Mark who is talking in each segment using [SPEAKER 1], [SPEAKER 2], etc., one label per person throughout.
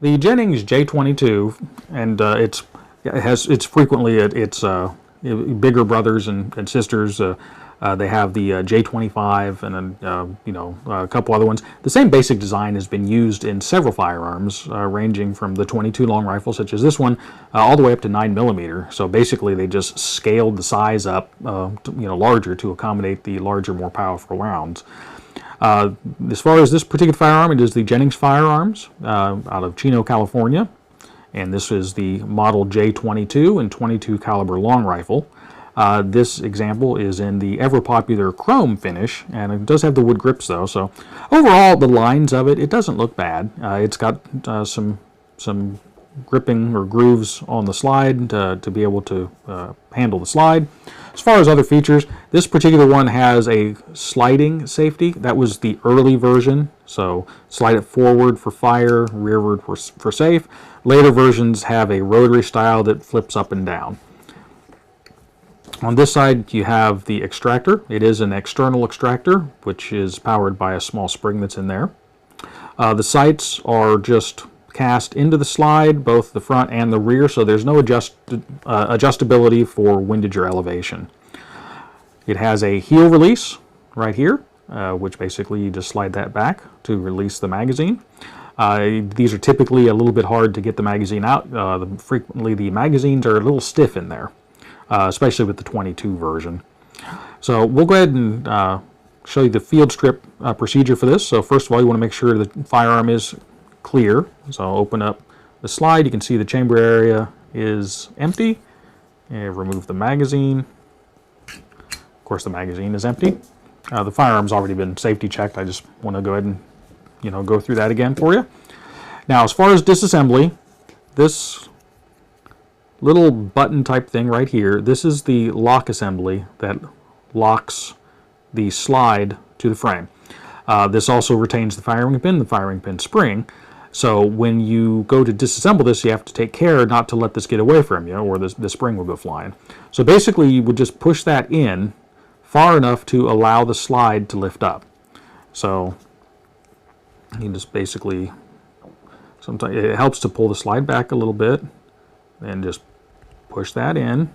[SPEAKER 1] The Jennings J22, and it's frequently its bigger brothers and sisters. They have the J25 and a couple other ones. The same basic design has been used in several firearms, ranging from the 22 long rifle, such as this one, all the way up to 9mm. So basically, they just scaled the size up, larger to accommodate the larger, more powerful rounds. As far as this particular firearm, it is the Jennings firearms out of Chino, California, and this is the model J22 and 22 caliber long rifle. This example is in the ever popular chrome finish, and it does have the wood grips though. So overall, the lines of it doesn't look bad. It's got some gripping or grooves on the slide to be able to handle the slide. As far as other features, this particular one has a sliding safety. That was the early version, so slide it forward for fire, rearward for safe. Later versions have a rotary style that flips up and down. On this side, you have the extractor. It is an external extractor, which is powered by a small spring that's in there. The sights are just cast into the slide, both the front and the rear, so there's no adjustability for windage or elevation. It has a heel release right here, which basically you just slide that back to release the magazine. These are typically a little bit hard to get the magazine out. Frequently the magazines are a little stiff in there, especially with the 22 version. So we'll go ahead and show you the field strip procedure for this. So first of all, you want to make sure the firearm is clear. So I'll open up the slide. You can see the chamber area is empty. And remove the magazine. Of course, the magazine is empty. The firearm's already been safety checked. I just want to go ahead and go through that again for you. Now, as far as disassembly, this little button type thing right here, this is the lock assembly that locks the slide to the frame. This also retains the firing pin spring. So when you go to disassemble this, you have to take care not to let this get away from you, or the spring will go flying. So basically, you would just push that in far enough to allow the slide to lift up. So you just basically, sometimes it helps to pull the slide back a little bit, and just push that in.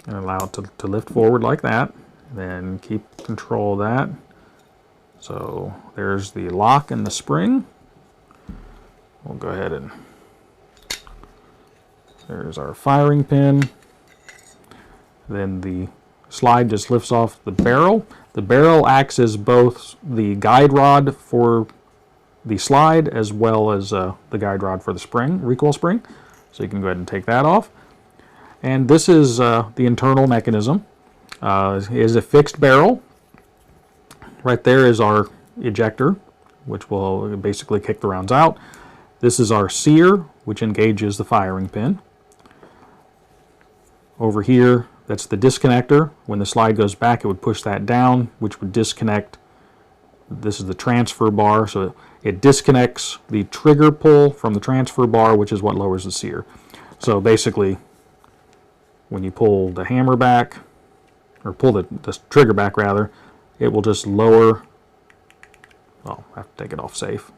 [SPEAKER 1] And allow it to lift forward like that. Then keep control of that. So there's the lock and the spring. We'll go ahead and there's our firing pin. Then the slide just lifts off the barrel. The barrel acts as both the guide rod for the slide as well as the guide rod for the spring, recoil spring. So you can go ahead and take that off. And this is the internal mechanism. It is a fixed barrel. Right there is our ejector, which will basically kick the rounds out. This is our sear, which engages the firing pin. Over here, that's the disconnector. When the slide goes back, it would push that down, which would disconnect. This is the transfer bar, so it disconnects the trigger pull from the transfer bar, which is what lowers the sear. So basically, when you pull the hammer back, or pull the trigger back rather, it will just lower, well, I have to take it off safe.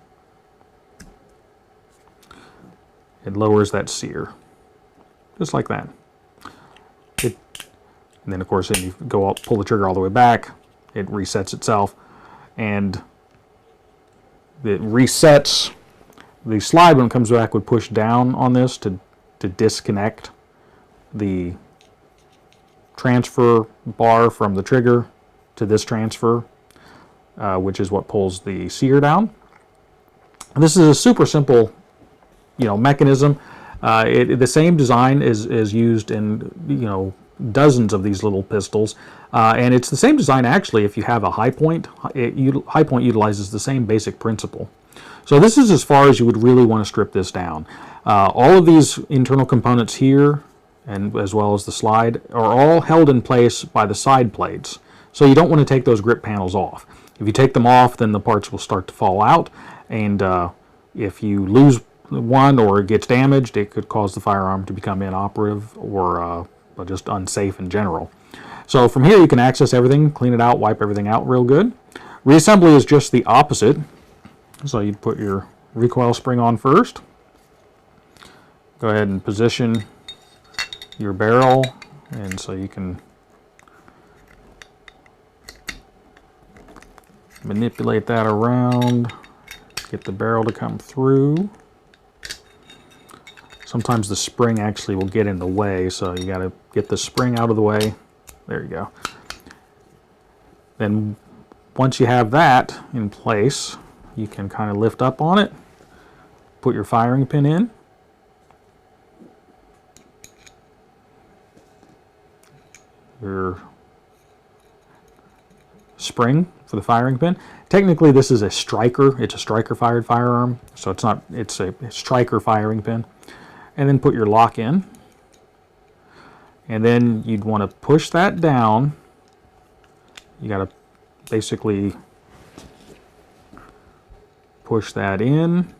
[SPEAKER 1] It lowers that sear, just like that. And then of course, then you go out, pull the trigger all the way back, it resets itself, and it resets. The slide when it comes back would push down on this to disconnect the transfer bar from the trigger to this transfer, which is what pulls the sear down. This is a super simple, mechanism. The same design is used in dozens of these little pistols, and it's the same design actually. If you have a high point, high point utilizes the same basic principle. So this is as far as you would really want to strip this down. All of these internal components here, and as well as the slide, are all held in place by the side plates. So you don't want to take those grip panels off. If you take them off, then the parts will start to fall out, and if you lose one or it gets damaged, it could cause the firearm to become inoperative or just unsafe in general. So from here you can access everything, clean it out, wipe everything out real good. Reassembly is just the opposite. So you put your recoil spring on first. Go ahead and position your barrel, and so you can manipulate that around, get the barrel to come through. Sometimes the spring actually will get in the way, so you got to get the spring out of the way. There you go. Then once you have that in place, you can kind of lift up on it, put your firing pin in, your spring for the firing pin. Technically this is a striker. It's a striker fired firearm, so it's a striker firing pin. And then put your lock in, and then you'd want to push that down. You got to basically push that in,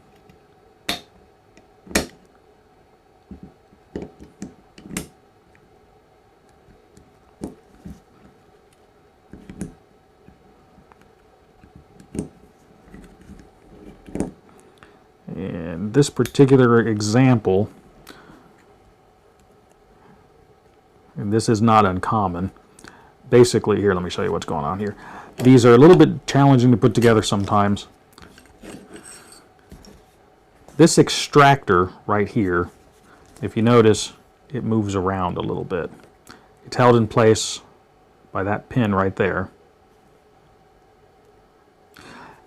[SPEAKER 1] and this particular example, and this is not uncommon. Basically, here, let me show you what's going on here. These are a little bit challenging to put together sometimes. This extractor right here, if you notice, it moves around a little bit. It's held in place by that pin right there.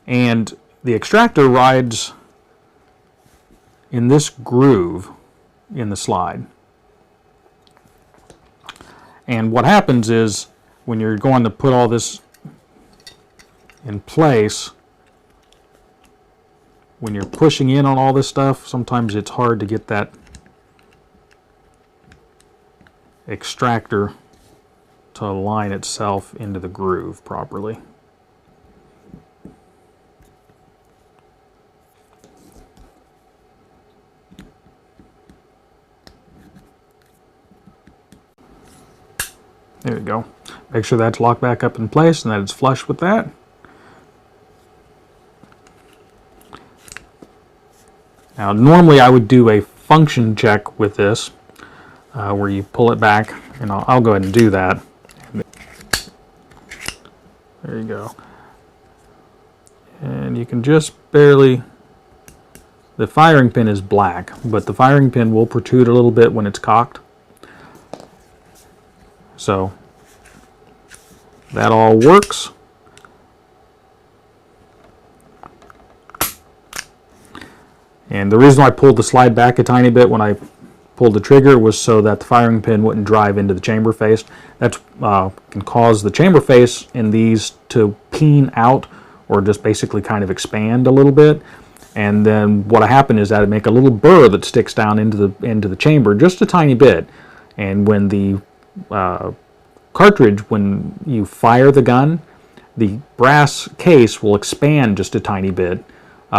[SPEAKER 1] And the extractor rides in this groove in the slide. And what happens is when you're going to put all this in place, when you're pushing in on all this stuff, sometimes it's hard to get that extractor to align itself into the groove properly. There we go. Make sure that's locked back up in place and that it's flush with that. Now normally I would do a function check with this where you pull it back, and I'll go ahead and do that. There you go. And you can just barely, the firing pin is black, but the firing pin will protrude a little bit when it's cocked. So that all works. And the reason I pulled the slide back a tiny bit when I pulled the trigger was so that the firing pin wouldn't drive into the chamber face. That can cause the chamber face in these to peen out, or just basically kind of expand a little bit. And then what happened is that it make a little burr that sticks down into the chamber just a tiny bit. And when the cartridge, when you fire the gun, the brass case will expand just a tiny bit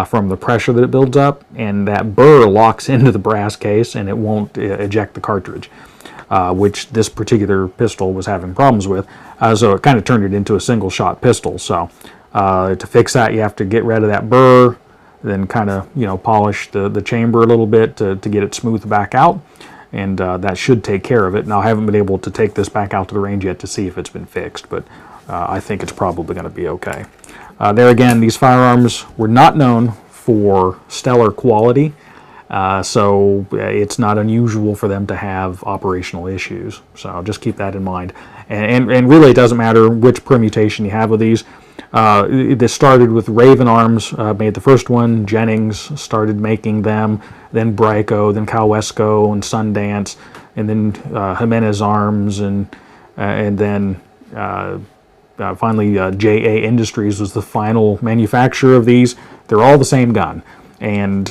[SPEAKER 1] from the pressure that it builds up, and that burr locks into the brass case and it won't eject the cartridge, which this particular pistol was having problems with. So it kind of turned it into a single shot pistol. So to fix that, you have to get rid of that burr, then kind of polish the chamber a little bit to get it smoothed back out. And that should take care of it. Now, I haven't been able to take this back out to the range yet to see if it's been fixed, but I think it's probably going to be okay. There again, these firearms were not known for stellar quality, so it's not unusual for them to have operational issues. So just keep that in mind. And really, it doesn't matter which permutation you have with these. This started with Raven Arms, made the first one. Jennings started making them, then Bryco, then Calwesco and Sundance, and then Jimenez Arms, and then finally JA Industries was the final manufacturer of these. They're all the same gun, and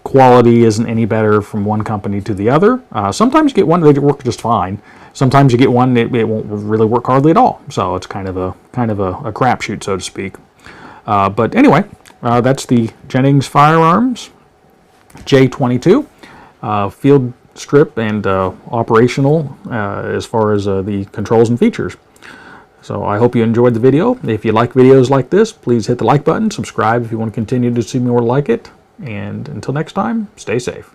[SPEAKER 1] quality isn't any better from one company to the other. Sometimes you get one that work just fine. Sometimes you get one that it won't really work hardly at all. So it's kind of a crapshoot, so to speak. But anyway, that's the Jennings Firearms J22 field strip and operational as far as the controls and features. So I hope you enjoyed the video. If you like videos like this, please hit the like button, subscribe if you want to continue to see more like it, and until next time, stay safe.